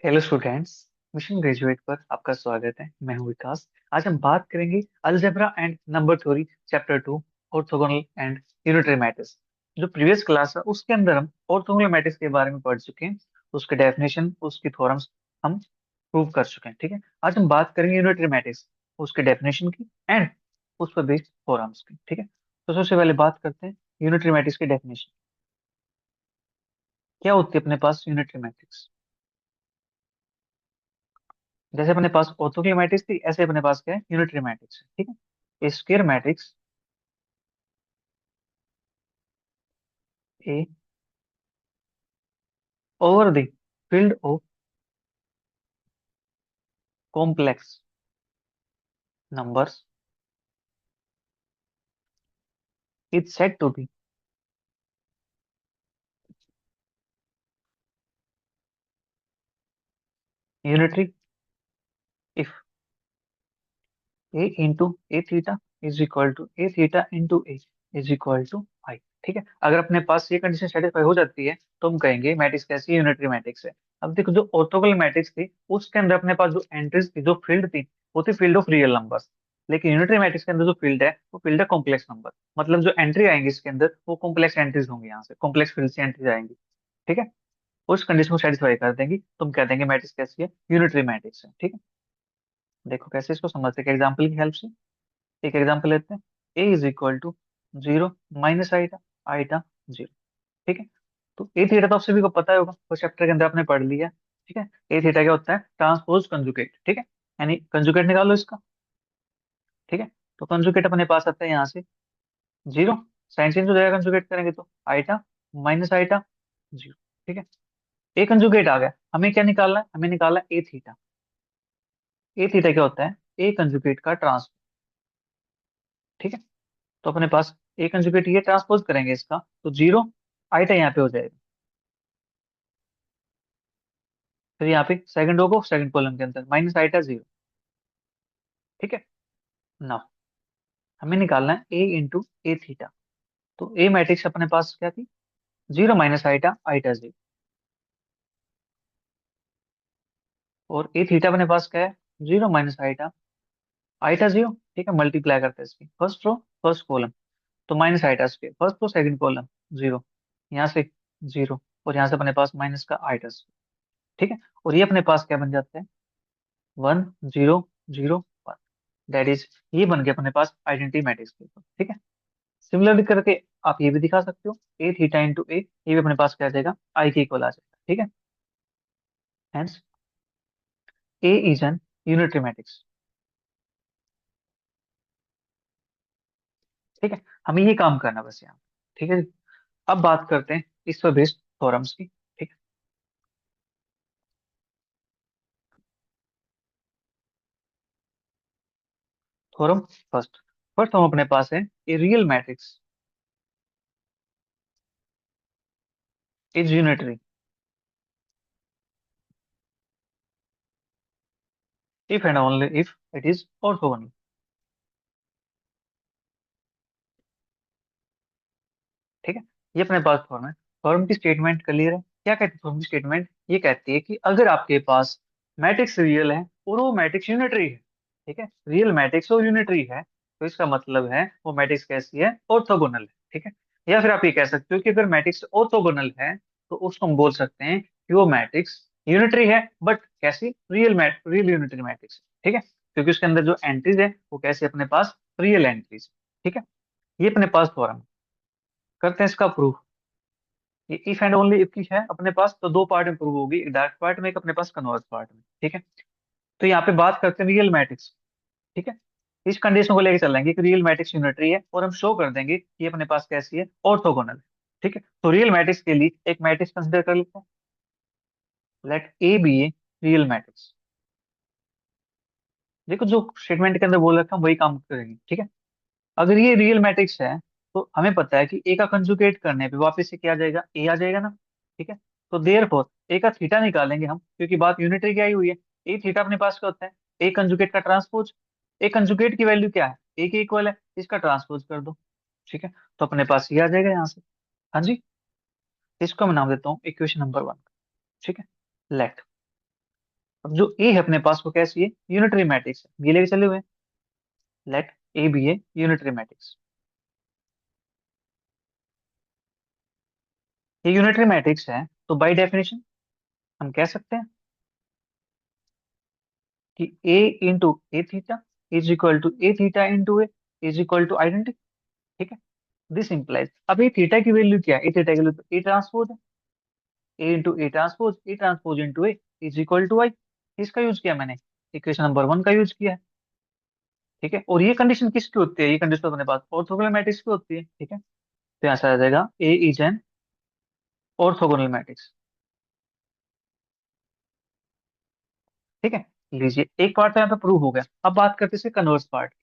Hello students. Mission graduate पर आपका स्वागत है। मैं हूं विकास। आज हम बात करेंगे algebra and number theory chapter 2, orthogonal and unitary matrix. जो प्रीवियस क्लास है उसके अंदर हम ऑर्थोगोनल मैट्रिक्स के बारे में पढ़ चुके हैं। उसके डेफिनेशन, उसकी थ्योरम्स हम प्रूव कर चुके हैं। ठीक है, आज हम बात करेंगे यूनिटरी मैट्रिक्स, उसके डेफिनेशन की एंड उस पर बेस्ड थ्योरम्स की। ठीक है, तो सबसे पहले बात करते हैं यूनिटरी मैट्रिक्स की डेफिनेशन। क्या होती है अपने पास यूनिटरी मैट्रिक्स? जैसे अपने पास ऑर्थोगोनल मैट्रिक्स थी, ऐसे अपने पास क्या है, यूनिटरी मैट्रिक्स है। ठीक है, square matrix A over the field of complex numbers is said to be unitary if A into A theta is equal to A theta into A is equal to I. ठीक है, अगर अपने पास ये condition satisfy हो जाती है तो हम कहेंगे मैट्रिक्स कैसी यूनिटरी मैट्रिक्स है। अब देखो, जो ऑर्थोगोनल मैट्रिक्स थी उसके अंदर अपने पास जो एंट्रीज थी, जो फील्ड थी, वो थी फील्ड ऑफ रियल नंबर्स। लेकिन यूनिटरी मैट्रिक्स के अंदर जो फील्ड है वो फील्ड है कॉम्प्लेक्स नंबर। मतलब जो एंट्री आएंगी इसके अंदर वो कॉम्प्लेक्स एंट्रीज होंगी, यहाँ से कॉम्प्लेक्स फील्ड से एंट्रीज आएंगी। ठीक है, उस कंडीशन को सेटिस्फाई कर देंगी तो हम कह देंगे मैट्रिक्स कैसी है, यूनिटरी मैट्रिक्स है। ठीक है, देखो कैसे इसको समझते हैं, एग्जाम्पल की हेल्प से। एक एग्जांपल लेते हैं, ए इज इक्वल टू 0 माइनस आईटा, आईटा 0। ठीक है, तो ए थीटा तो आप सभी को पता होगा, वो चैप्टर के अंदर आपने पढ़ लिया। ठीक है, ए थीटा क्या होता है, ट्रांसपोज कंजुगेट। ठीक है, यानी कंजुगेट निकालो इसका। ठीक है, तो कंजुगेट अपने पास आता है यहाँ से 0, साइन चेंज हो जाएगा कंजुगेट करेंगे तो आईटा माइनस आईटा 0। ठीक है, ए कंजुगेट आ गया, हमें क्या निकालना है, हमें निकालना है ए थीटा। ए थीटा क्या होता है, ए कंजुगेट का ट्रांसपोज। ठीक है, तो अपने पास ए कंजुगेट ये ट्रांसपोज करेंगे इसका तो 0 आईटा यहाँ पे हो जाएगा। फिर यहाँ पे सेकंड रो को सेकंड कॉलम के अंदर माइनस आईटा 0। ठीक है, नाउ हमें निकालना है ए इंटू ए थीटा। तो ए मैट्रिक्स अपने पास क्या थी, 0 माइनस आईटा आईटा 0। और ए थीटा अपने पास क्या है, 0 माइनस आईटा आईटा 0। ठीक है, मल्टीप्लाई करते हैं इसकी फर्स्ट रो फर्स्ट कॉलम, तो minus eta square first row second column 0, यहाँ से 0, और यहाँ से अपने पास माइनस का आईटा स्क्वायर। ठीक है, और ये अपने पास क्या बन जाता है, 1 0 0 1। दैट इज, ये बन गया अपने पास आइडेंटिटी मैट्रिक्स के ऊपर। ठीक है, सिमिलरली करके आप ये भी दिखा सकते हो, ए थीटा इंटू ए, ये भी अपने पास क्या आ जाएगा, आई के इक्वल आ जाएगा। ठीक है, hence A is an unitary matrix. ठीक है, हमें ये काम करना बस यहाँ। ठीक है, अब बात करते हैं इस पर बेस्ड थ्योरम्स की। ठीक है, थ्योरम फर्स्ट, फर्स्ट हम अपने पास है, ए real matrix is unitary if and only if it is orthogonal. ठीक है, ये अपने पास फॉर्म है। फॉर्म की स्टेटमेंट क्लियर है, क्या कहती है फॉर्म की स्टेटमेंट, ये कहती है कि अगर आपके पास मैट्रिक्स रियल है और वो मैट्रिक्स यूनिटरी है, ठीक है, रियल मैट्रिक्स और यूनिटरी है, तो इसका मतलब है वो मैट्रिक्स कैसी है, ऑर्थोगोनल है। ठीक है, या फिर आप ये कह सकते हो कि अगर मैट्रिक्स ऑर्थोगोनल है तो उसको हम बोल सकते हैं कि वो मैट्रिक्स यूनिटरी है, बट कैसी, रियल यूनिटरी मैट्रिक्स। ठीक है, क्योंकि उसके अंदर जो एंट्रीज है वो कैसे अपने पास, रियल एंट्रीज। ठीक है, ये अपने पास फॉर्म, करते हैं इसका प्रूफ। ये इफ एंड ओनली इफ की है अपने पास, तो दो पार्ट में प्रूव होगी, एक डायरेक्ट पार्ट में, एक अपने पास कन्वर्स पार्ट में। ठीक है, तो यहाँ पे बात करते हैं रियल मैट्रिक्स। ठीक है, इस कंडीशन को लेकर चलेंगे कि रियल मैट्रिक्स यूनिटरी है, और हम शो कर देंगे कि ये अपने पास कैसी है, ऑर्थोगोनल है। ठीक है, तो रियल मैट्रिक्स के लिए एक मैट्रिक्स कंसिडर कर लेते हैं, let A be a real matrix. देखो, जो स्टेटमेंट के अंदर बोल रखा है हम वही काम करेंगे। ठीक है, अगर ये रियल मैट्रिक्स है तो हमें पता है कि ए का कंजुगेट करने पे वापस से क्या आ जाएगा, ए आ जाएगा ना। ठीक है, तो देयरफॉर ए का थीटा निकालेंगे हम, क्योंकि बात यूनिटरी की आई हुई है। ए थीटा अपने पास क्या होता है, ए कंजुगेट का ट्रांसपोज। ए कंजुगेट की वैल्यू क्या है, ए के इक्वल है, इसका ट्रांसपोज कर दो। ठीक है, तो अपने पास ये आ जाएगा यहाँ से। हाँ जी, इसको मैं नाम देता हूँ इक्वेशन नंबर 1। ठीक है, लेट अब जो ए है अपने पास वो कैसी है, यूनिटरी मैट्रिक्स है, ये लेके चले हुए, let A be a unitary matrix. ये यूनिटरी मैट्रिक्स है तो बाय डेफिनेशन हम कह सकते हैं कि A into A theta is equal to A theta into A is equal to identity. ठीक है, दिस इंप्लाइज, अब ए थीटा की वैल्यू क्या है, ए थीटा की वैल्यू तो ए ट्रांसपोज है, A into A transpose into A is equal to I. इसका यूज किया मैंने, इक्वेशन नंबर 1 का यूज किया है। ठीक है, और ये कंडीशन किसकी होती है, ये कंडीशन तो अपने पास ऑर्थोगोनल मैट्रिक्स की होती है। ठीक है, तो यहाँ से आ जाएगा ए इज एन ऑर्थोगोनल मैट्रिक्स। ठीक है, लीजिए एक पार्ट तो यहाँ पे प्रूव हो गया, अब बात करते हैं इसके कन्वर्स पार्ट।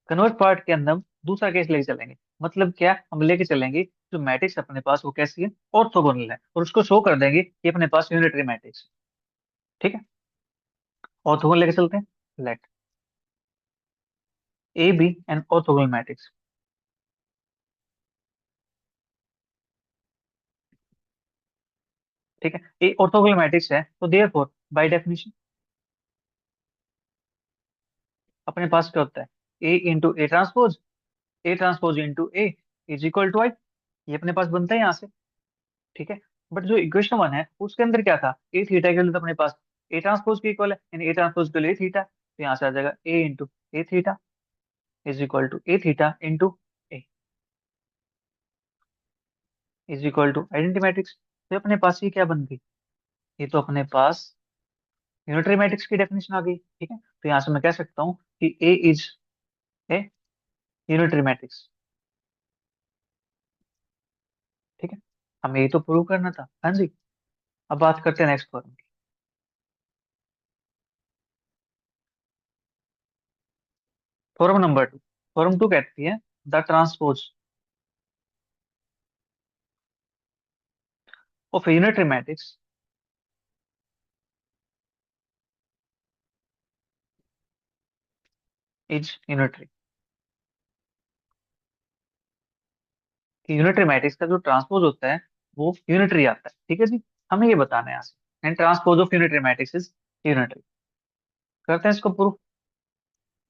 कन्वर्स पार्ट के अंदर हम दूसरा केस लेके चलेंगे, मतलब क्या, हम लेके चलेंगे जो मैट्रिक्स अपने पास वो कैसी है, ऑर्थोगोनल है, और उसको शो कर देंगे कि अपने पास यूनिटरी मैट्रिक्स है। ठीक है, ऑर्थोगोनल लेके चलते हैं, let A be an orthogonal matrix. ठीक है, ए ऑर्थोगोनल मैट्रिक्स है तो देयरफॉर बाय डेफिनेशन अपने पास क्या होता है, A into A transpose into A is equal to I. ये अपने पास बनता है यहाँ से। ठीक है, बट जो इक्वेशन 1 है उसके अंदर क्या था, ए थीटा के लिए तो अपने पास ए ट्रांसपोज के इक्वल है, यानी ए ट्रांसपोज के लिए ए थीटा, तो यहाँ से आ जाएगा A into A theta is equal to A theta into A is equal to identity matrix. तो अपने पास ये क्या बन गई, ये तो अपने पास यूनिटरी मैट्रिक्स की डेफिनेशन आ गई। ठीक है, तो यहाँ से मैं कह सकता हूँ कि ए इज ए यूनिटरी मैट्रिक्स। ठीक है, हमें ये तो प्रूव करना था। हाँ जी, अब बात करते हैं नेक्स्ट फॉर्म की। फॉर्म नंबर 2, फॉर्म 2 कहती है the transpose of unitary matrix is unitary. कि यूनिटरी मैट्रिक्स का जो ट्रांसपोज होता है वो यूनिटरी आता है। ठीक है जी, हमें ये बताना है यहाँ से, and transpose of unitary matrix is unitary. करते हैं इसको प्रूफ।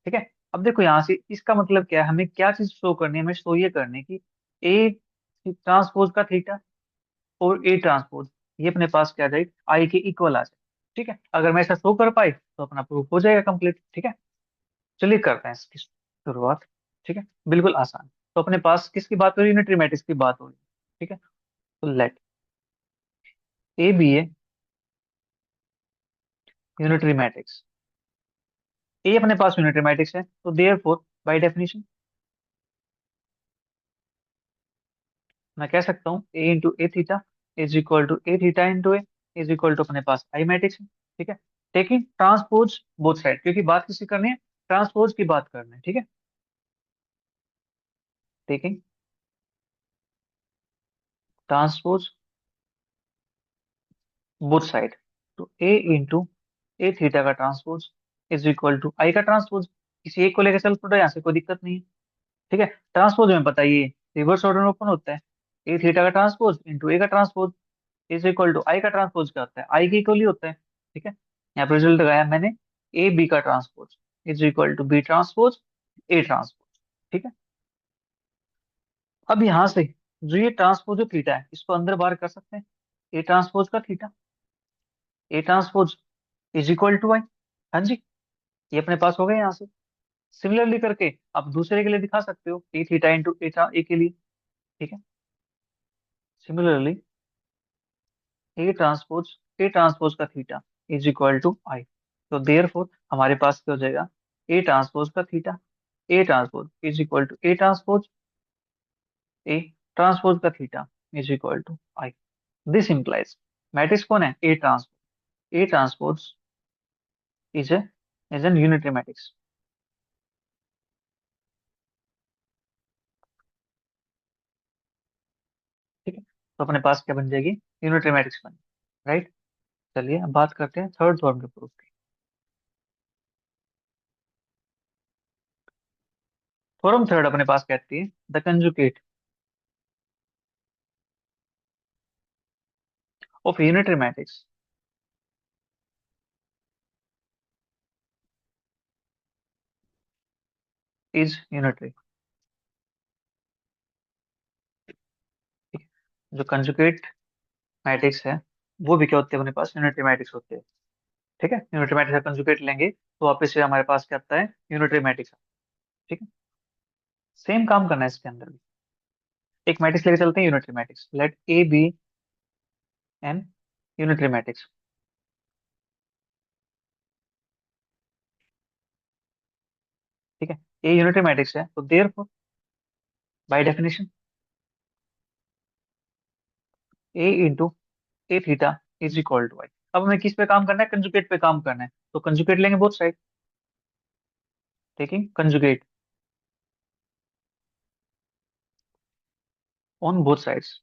ठीक है, अब देखो यहाँ से इसका मतलब क्या है, हमें क्या चीज शो करनी है, हमें शो ये करनी है कि ए ट्रांसपोज का थीटा और ए ट्रांसपोज ये अपने पास क्या आ जाए, आई के इक्वल आ जाए। ठीक है, अगर मैं ऐसा शो कर पाई तो अपना प्रूफ हो जाएगा कंप्लीट। ठीक है, चलिए करते हैं इसकी शुरुआत। ठीक है, बिल्कुल आसान। तो अपने पास किसकी बात हो रही है, यूनिटरी मैट्रिक्स की बात हो रही है। ठीक है, तो let A be a unitary matrix. A अपने पास यूनिटरी मैट्रिक्स है तो देयरफॉर बाय डेफिनेशन मैं कह सकता हूँ A into A theta is equal to A theta into A is equal to अपने पास आई मैट्रिक्स है। ठीक है, टेकिंग ट्रांसपोज बोथ साइड, क्योंकि बात किसी करनी है, ट्रांसपोज की बात करनी है। ठीक है, टेकिंग ट्रांसपोज बोथ साइड, तो ए इंटू ए थीटा का transpose is equal to I का ट्रांसपोज। किसी एक को लेकर चल पड़ो, यहाँ से कोई दिक्कत नहीं है। ठीक है, ट्रांसपोज में पता है ये रिवर्स ऑर्डर में ओपन होता है, ए थीटा का ट्रांसपोज इंटू ए का transpose is equal to I का ट्रांसपोज क्या होता है, आई के इक्वल ही होता है। ठीक है, यहाँ पर रिजल्ट लगाया मैंने, ए बी का transpose is equal to B transpose A transpose. ठीक है, अब यहाँ से जो ये ट्रांसपोज जो थीटा है इसको अंदर बाहर कर सकते हैं, ए ट्रांसपोज का theta A transpose is equal to I. हाँ जी, ये अपने पास हो गया यहाँ से। सिमिलरली करके आप दूसरे के लिए दिखा सकते हो, ए थीटा इंटू ए के लिए। ठीक है, सिमिलरली ए ट्रांसपोज का theta is equal to I. तो देयरफॉर हमारे पास क्या हो जाएगा, ए ट्रांसपोज का theta A transpose is equal to A transpose का theta is equal to I. This implies matrix कौन है, A transpose is A is an unitary matrix. ठीक है, तो अपने पास क्या बन जाएगी, यूनिटरी मैट्रिक्स बन, राइट। चलिए अब बात करते हैं थर्ड फॉर्म के प्रूफ की। फॉर्म थर्ड अपने पास कहती है the conjugate of unitary matrix is unitary. जो कंजुगेट मैट्रिक्स है वो भी क्या होते हैं अपने पास, यूनिटरी मैट्रिक्स होते हैं। ठीक है, यूनिटरी मैट्रिक्स का कंजुगेट लेंगे तो वापस से हमारे पास क्या आता है, यूनिटरी मैट्रिक्स। ठीक है, सेम काम करना है इसके अंदर भी। एक मैट्रिक्स लेके चलते हैं, unitary matrix, let A be an unitary matrix. ठीक है, ए यूनिटरी मैट्रिक्स है तो therefore by definition A into A theta is equal to I. अब हमें किस पे काम करना है, कंजुगेट पे काम करना है, तो कंजुगेट लेंगे both side. Taking conjugate on both sides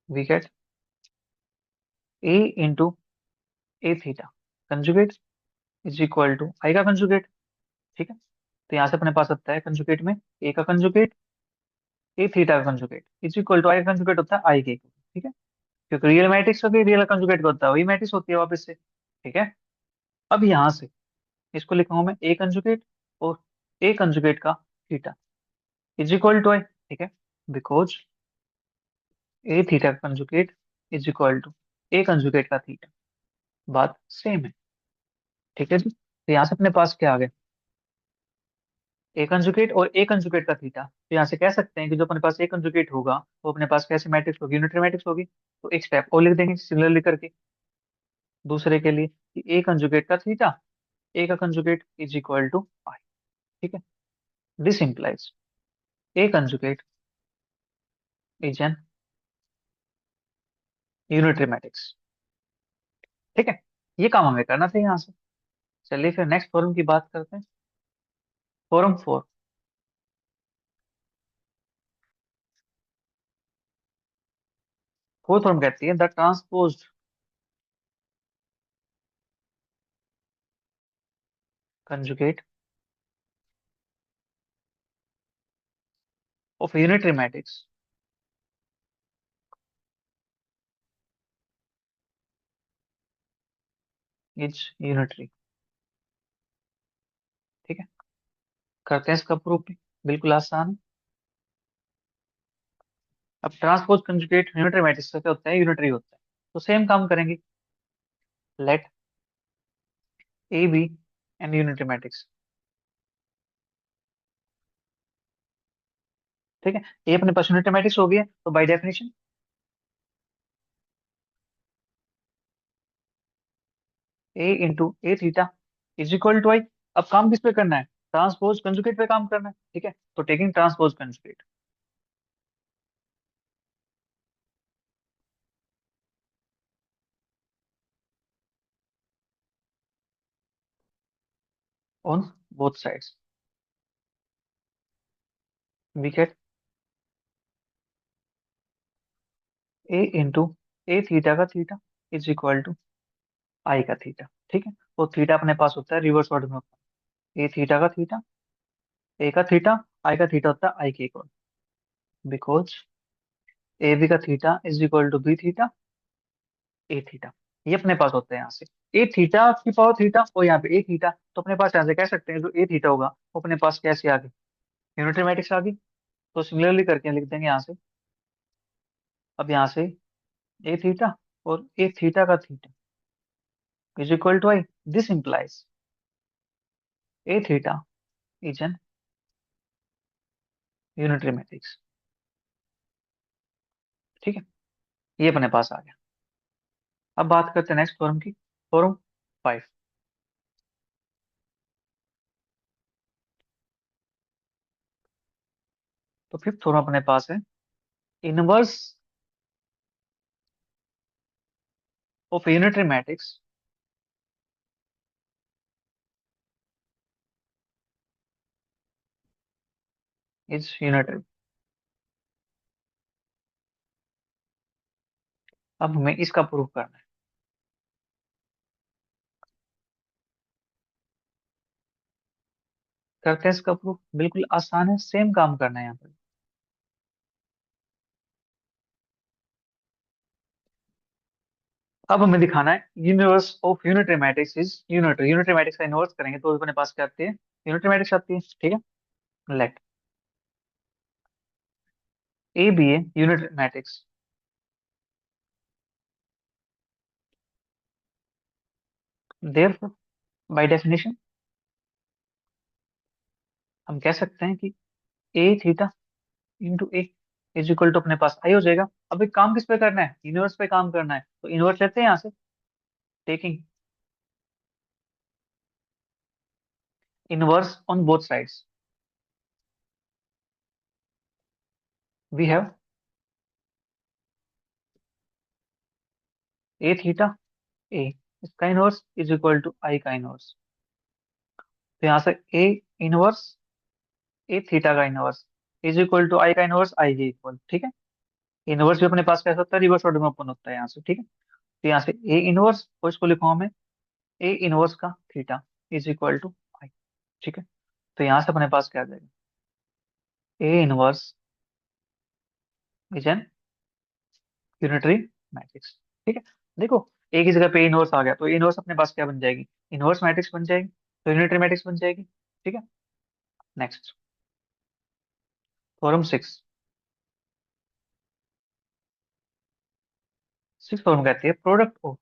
we get A into A theta conjugate is equal to I का कंजुगेट। ठीक है, तो यहाँ से अपने पास आता है कंजुगेट में ए का कंजुगेट, ए थीटा का conjugate is equal to I का कंजुगेट होता है आई के। ठीक है, क्योंकि रियल मैट्रिक्स होगी, रियल कंजुगेट का होता है वही मैट्रिक्स होती है वापस से। ठीक है, अब यहाँ से इसको लिखा हूं मैं ए कंजुगेट और ए कंजुगेट का theta is equal to I. ठीक है, बिकॉज ए थीटा का conjugate is equal to A conjugate का थीटा, बात सेम है। ठीक है जी, तो यहाँ से अपने पास क्या आ गया, ए कंजुगेट और ए कंजुगेट का थीटा। तो यहाँ से कह सकते हैं कि जो अपने पास ए कंजुगेट होगा वो अपने पास कैसे मैट्रिक्स होगी, यूनिटरी मैट्रिक्स होगी। तो एक स्टेप और लिख देंगे सिमिलरली करके दूसरे के लिए, कि ए कंजुगेट का थीटा, ए का conjugate is equal to I. ठीक है, this implies A conjugate is an unitary matrix. ठीक है, ये काम हमें करना था यहाँ से। चलिए फिर नेक्स्ट फॉर्म की बात करते हैं, फॉर्म फोर। फोर्थ फॉर्म कहती है the transposed conjugate of unitary matrix is unitary. ठीक है, करते हैं इसका प्रूफ भी, बिल्कुल आसान है। अब ट्रांसपोज कंजुगेट यूनिटरी मैट्रिक्स का क्या होता है, यूनिटरी होता है। तो सेम काम करेंगे, let A be an unitary matrix. ठीक है, ए अपने पास यूनिटरी मैट्रिक्स हो गया, तो by definition A into A theta is equal to I. अब काम किस पे करना है, ट्रांसपोज कंजुगेट पे काम करना है। ठीक है, तो taking transpose conjugate on both sides we get A into A theta का theta is equal to I का थीटा। ठीक है, तो थीटा अपने पास होता है रिवर्स ऑर्डर में होता है, ए थीटा का थीटा, ए का थीटा, आई का थीटा होता है आई के इक्वल, बिकॉज ए बी का theta is equal to B theta A theta. ये अपने पास होता है यहाँ से ए थीटा की पावर थीटा और यहाँ पे ए थीटा, तो अपने पास यहाँ से कह सकते हैं जो ए थीटा होगा वो अपने पास कैसे आ गई, यूनिटरी मैट्रिक्स आ गई। तो सिमिलरली करके लिख देंगे यहाँ से, अब यहाँ से ए थीटा और ए थीटा का theta is equal to I. This implies A theta is an unitary matrix. ठीक है, ये अपने पास आ गया। अब बात करते हैं नेक्स्ट फॉर्म की, फॉर्म फाइव। तो फिफ्थ फॉर्म अपने पास है inverse of unitary matrix is unitary. अब हमें इसका प्रूफ करना है, करते हैं इसका प्रूफ, बिल्कुल आसान है, सेम काम करना है यहाँ पर। अब हमें दिखाना है universe of unitary matrix is unitary. Unitary matrix का इन्वर्स करेंगे तो अपने पास क्या आती है, यूनिटरी मैट्रिक्स आती है। ठीक है, let A be a unitary matrix, therefore by definition हम कह सकते हैं कि A theta into A is equal to अपने पास आई हो जाएगा। अब एक काम किस पे करना है, इनवर्स पे काम करना है, तो इनवर्स लेते हैं यहाँ से, taking inverse on both sides we have A theta A, इसका inverse is equal to I का इनवर्स। तो यहाँ से ए इनवर्स ए थीटा का inverse is equal to I का इनवर्स आई के इक्वल। ठीक है, इनवर्स भी अपने पास कैसा होता है, रिवर्स ऑर्डर में ओपन होता है यहाँ से। ठीक है, तो यहाँ से ए इनवर्स और इसको लिखा हूं मैं ए इनवर्स का theta is equal to I. ठीक है, तो यहाँ से अपने पास क्या आ जाएगा, A inverse is an unitary matrix. ठीक है, देखो एक ही जगह पे इनवर्स आ गया तो इनवर्स अपने पास क्या बन जाएगी, इनवर्स मैट्रिक्स बन जाएगी, तो यूनिटरी मैट्रिक्स बन जाएगी। ठीक है, next theorem six. Six theorem कहती है product of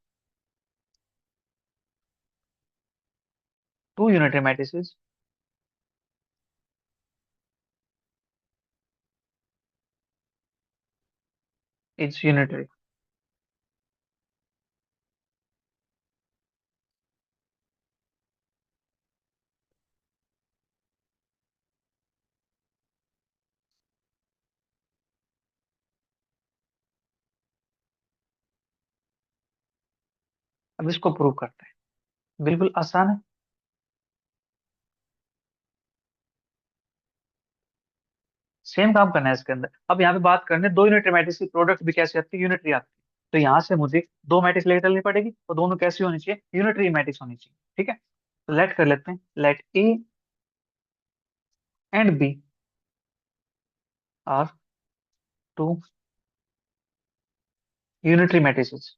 two unitary matrices is unitary. अब इसको प्रूव करते हैं, बिल्कुल आसान है। सेम काम करना है इसके अंदर। अब यहाँ पे बात करने दो यूनिटरी मैट्रिक्स की प्रोडक्ट भी कैसे आती है, यूनिटरी आती है। तो यहाँ से मुझे दो मैट्रिक्स लेकर चलनी पड़ेगी और दोनों कैसी होनी चाहिए, यूनिटरी मैट्रिक्स होनी चाहिए। ठीक है, तो लेट कर लेते हैं, let A and B are two unitary matrices.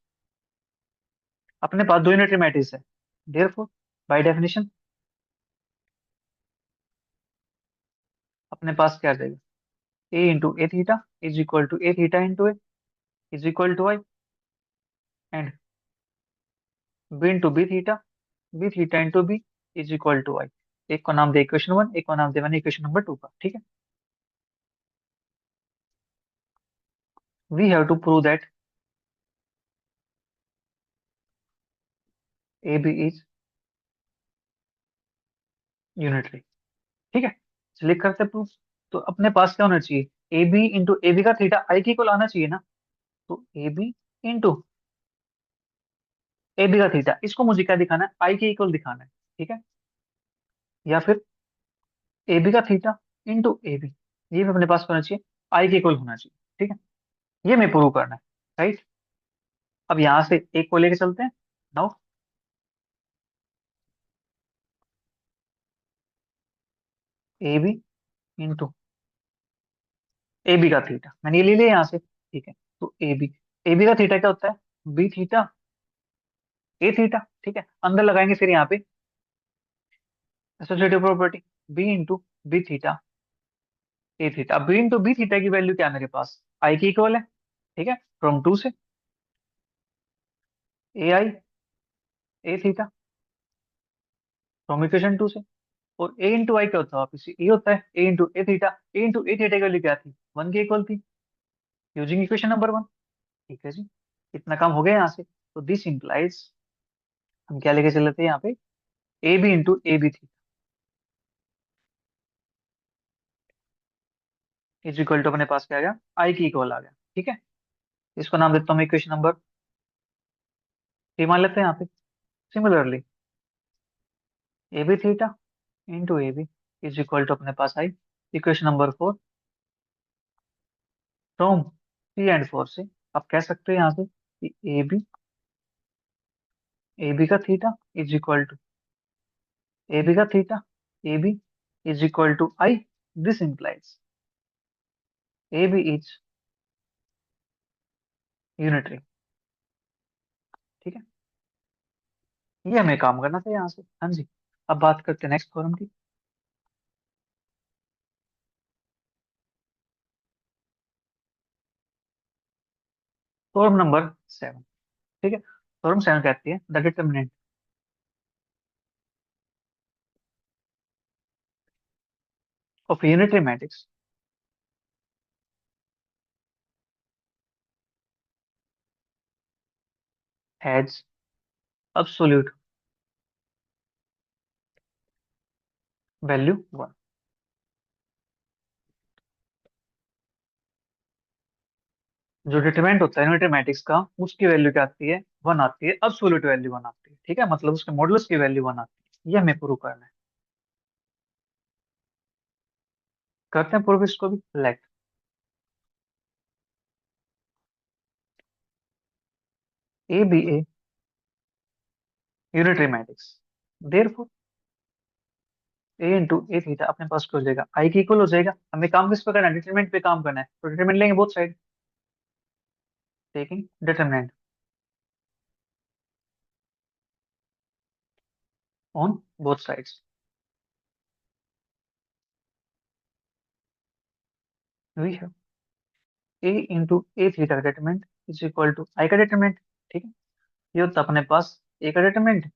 अपने पास दो यूनिटरी मैट्रिक्स है, देयरफॉर बाय डेफिनेशन अपने पास क्या आ जाएगा, A into A theta is equal to A theta into A is equal to I, and B into B theta into B is equal to I. एक को नाम दे equation one, एक को नाम दे मैंने इक्वेशन नंबर टू का। ठीक है, we have to prove that A B is unitary. ठीक है, चलिए करते प्रूफ। तो अपने पास क्या होना चाहिए, A B into A B का थीटा आई के इक्वल आना चाहिए ना। तो A B into A B का थीटा, इसको मुझे क्या दिखाना है, आई के इक्वल दिखाना है। ठीक है, या फिर ए बी का थीटा इंटू ए बी, ये भी अपने पास होना चाहिए, आई के इक्वल होना चाहिए। ठीक है, ये मैं प्रूव करना है, राइट। अब यहां से एक को लेके चलते हैं now, A B into A B का थीटा मैंने ये ले लिया यहाँ से। ठीक है, तो ए बी का थीटा क्या होता है, बी थीटा ए थीटा। ठीक है, अंदर लगाएंगे फिर यहाँ पे associative property, B into B theta A theta. अब बी इंटू बी थीटा की वैल्यू क्या है मेरे पास, आई की इक्वल है। ठीक है, फ्रॉम टू से ए आई ए थीटा, फ्रॉम इक्वेशन टू से। और ए इंटू आई क्या होता है, वापिस ए होता है, A into A theta. A theta की वैल्यू क्या थी, वन की इक्वल थी, यूजिंग इक्वेशन नंबर वन। ठीक है जी, इतना काम हो गया यहाँ से। तो दिस इंप्लाइज हम क्या लेके चल रहे थे यहाँ पे, A B into A B थी इज इक्वल टू अपने पास क्या आ गया, आई की इक्वल आ गया। ठीक है, इसको नाम देता हूँ मैं इक्वेशन नंबर थ्री मान लेते हैं यहाँ पे। Similarly A B theta into A B is equal to अपने पास I, equation number four, from three and four से आप कह सकते हैं यहाँ से कि ए बी का theta is equal to A B का theta A B is equal to I. This implies A B is unitary. ये हमें काम करना था यहाँ से। हाँ जी। अब बात करते हैं नेक्स्ट थ्योरम की। Theorem number 7। ठीक है, थ्योरम 7 कहती है the determinant of unitary matrix has absolute value 1। जो डिटरमिनेंट होता है यूनिटरी मैट्रिक्स का, उसकी वैल्यू क्या आती है? 1 आती है, एब्सोल्यूट वैल्यू 1 आती है। ठीक है, मतलब उसके मॉडुलस की वैल्यू 1 आती है। ये हमें प्रूव करना है। करते हैं प्रूव इसको भी। Let A be a unitary matrix, therefore A into A theta अपने पास क्या हो जाएगा? आई की इक्वल हो जाएगा। हमें काम किस पे करना है? डिटरमिनेंट पे काम करना है, तो डिटरमिनेंट लेंगे both side. Taking determinant on both sides, we have A into A theta का determinant is equal to I का डिटरमिनेंट। ठीक है, ये होता है अपने पास ए का डिटरमिनेंट,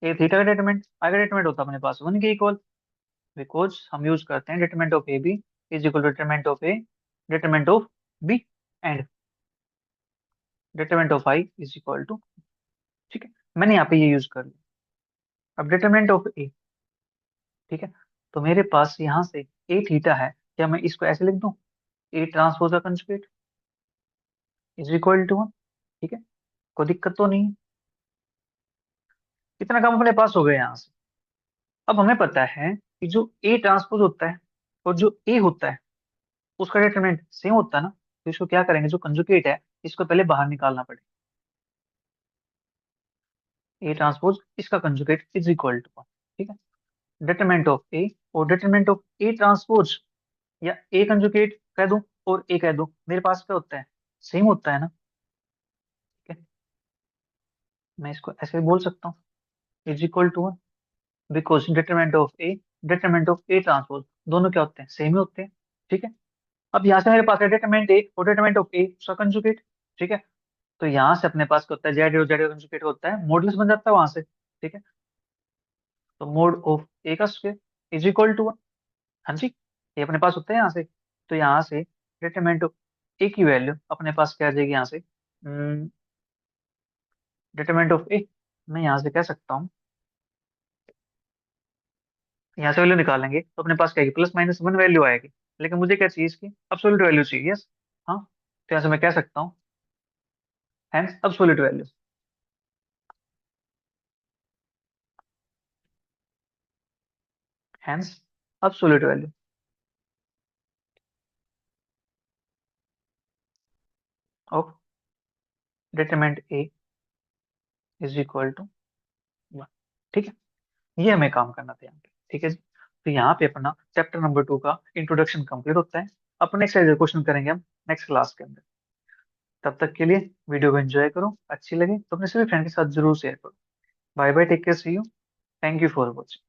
ए थीटा का डिटरमिनेंट, आई का डिटरमिनेंट होता है अपने पास 1 के इक्वल। बिकॉज हम यूज करते हैं determinant of A B is equal to determinant of A, determinant of B, and determinant of I is equal to. ठीक है, मैंने यहाँ पे ये यूज कर लिया। अब डिटरमिनेंट ऑफ ए, ठीक है, तो मेरे पास यहाँ से ए थीटा है, क्या मैं इसको ऐसे लिख दूं? ए ट्रांसपोज का कंजुगेट इज इक्वल टू 1। ठीक है, कोई दिक्कत तो नहीं है। इतना काम अपने पास हो गया यहाँ से। अब हमें पता है कि जो ए ट्रांसपोज होता है और जो ए होता है उसका डिटरमिनेंट सेम होता है ना, तो इसको क्या करेंगे, जो कंजुगेट है इसको पहले बाहर निकालना पड़ेगा। ए ट्रांसपोज इसका कंजुगेट इज इक्वल टू 1। ठीक है, डिटरमिनेंट ऑफ ए और डिटरमिनेंट ऑफ ए ट्रांसपोज, या ए कंजुगेट कह दूं और ए कह दूं, मेरे पास क्या होता है? सेम होता है ना। ठीक है, मैं इसको ऐसे बोल सकता हूँ, is equal to 1, because determinant of A transpose दोनों क्या होते हैं? सेम ही होते हैं। ठीक है, अब यहाँ से मेरे पास है डिटरमिनेंट ए और डिटरमिनेंट ऑफ ए उसका कंजुगेट। ठीक है, तो यहाँ से अपने पास क्या होता है? जेड और जेड कंजुगेट होता है, मॉडुलस बन जाता है वहां से। ठीक है, तो मोड ऑफ ए का स्क्वायर इज इक्वल टू 1। हाँ जी, ये अपने पास होता है यहाँ से। तो यहाँ से डिटरमिनेंट ऑफ ए की वैल्यू अपने पास क्या आ जाएगी यहाँ से? डिटरमिनेंट ऑफ ए, मैं यहाँ से कह सकता हूँ, यहाँ से वैल्यू निकालेंगे तो अपने पास क्या आएगी? +-1 वैल्यू आएगी। लेकिन मुझे क्या चाहिए? इसकी एब्सोल्यूट वैल्यू चाहिए। यस, हाँ, तो यहाँ से मैं कह सकता हूँ hence absolute value, hence absolute value of determinant A is equal to 1। ठीक है, ये हमें काम करना था यहाँ पे। ठीक है जी, तो यहाँ पे अपना चैप्टर नंबर 2 का इंट्रोडक्शन कंप्लीट होता है। अपन नेक्स्ट क्वेश्चन करेंगे हम नेक्स्ट क्लास के अंदर। तब तक के लिए वीडियो को एंजॉय करो, अच्छी लगे तो अपने सभी फ्रेंड के साथ जरूर शेयर करो। Bye bye, take care, see you, thank you for watching.